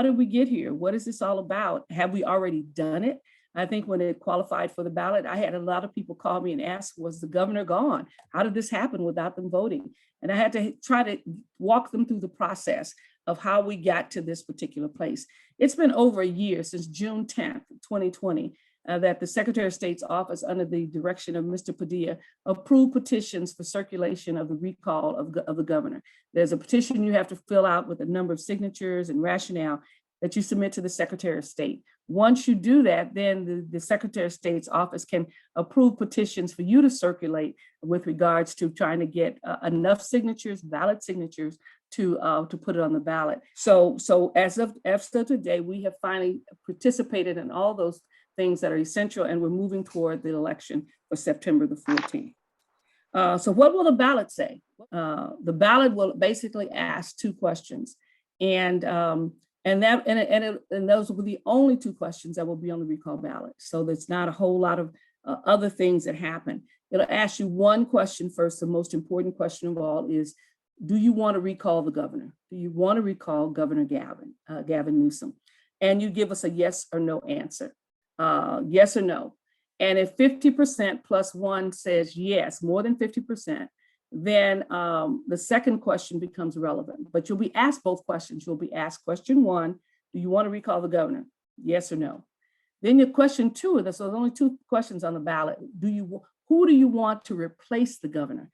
how did we get here? What is this all about? Have we already done it? I think when it qualified for the ballot, I had a lot of people call me and ask, was the governor gone? How did this happen without them voting? And I had to try to walk them through the process of how we got to this particular place. It's been over a year, since June 10th, 2020, that the Secretary of State's office, under the direction of Mr. Padilla, approved petitions for circulation of the recall of the governor. There's a petition you have to fill out with a number of signatures and rationale that you submit to the Secretary of State. Once you do that, then the Secretary of State's office can approve petitions for you to circulate with regards to trying to get enough signatures, valid signatures, to put it on the ballot. So as of today, we have finally participated in all those things that are essential, and we're moving toward the election for September the 14th. So what will the ballot say? The ballot will basically ask two questions, and those will be the only two questions that will be on the recall ballot. So there's not a whole lot of other things that happen. It'll ask you one question first. The most important question of all is, do you want to recall the governor? Do you want to recall Governor Gavin Newsom? And you give us a yes or no answer, yes or no. And if 50% plus one says yes, more than 50%, then the second question becomes relevant. But you'll be asked both questions. You'll be asked question one, do you want to recall the governor? Yes or no. Then your question two, so there's only two questions on the ballot. Who do you want to replace the governor?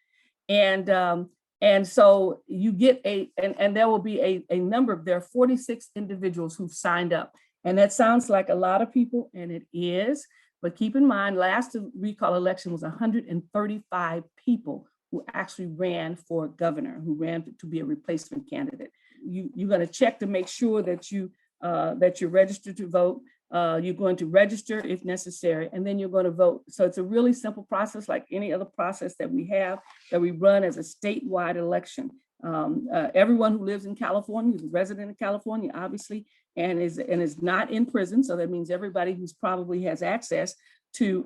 And so you get and there will be a number of, there are 46 individuals who've signed up. And that sounds like a lot of people, and it is, but keep in mind, last recall election was 135 people who actually ran for governor, who ran to be a replacement candidate. You're going to check to make sure that you're registered to vote. You're going to register if necessary, and then you're going to vote. So it's a really simple process, like any other process that we have, that we run as a statewide election. Everyone who lives in California, who's a resident of California, obviously, and is not in prison. So that means everybody who's probably has access to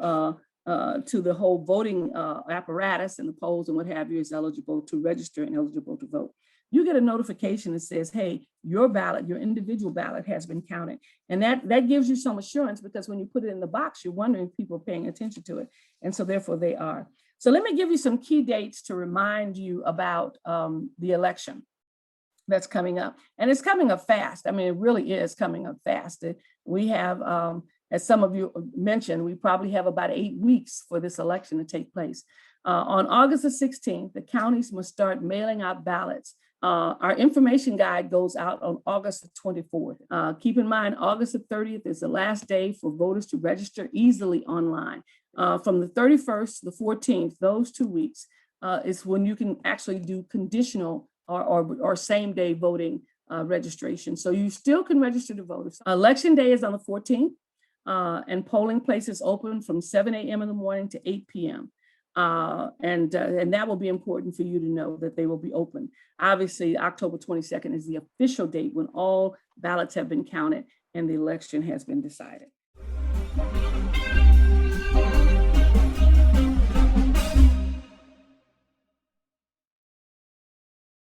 the whole voting apparatus and the polls and what have you is eligible to register and eligible to vote. You get a notification that says, hey, your ballot, your individual ballot has been counted. And that gives you some assurance, because when you put it in the box, you're wondering if people are paying attention to it. And so therefore they are. So let me give you some key dates to remind you about the election that's coming up. And it's coming up fast. I mean, it really is coming up fast. We have, as some of you mentioned, we probably have about 8 weeks for this election to take place. On August the 16th, the counties must start mailing out ballots. Our information guide goes out on August the 24th. Keep in mind, August the 30th is the last day for voters to register easily online. From the 31st to the 14th, those 2 weeks is when you can actually do conditional or same day voting registration. So you still can register to vote. Election day is on the 14th, and polling places open from 7 a.m. in the morning to 8 p.m. And that will be important for you to know that they will be open. Obviously, October 22nd is the official date when all ballots have been counted and the election has been decided.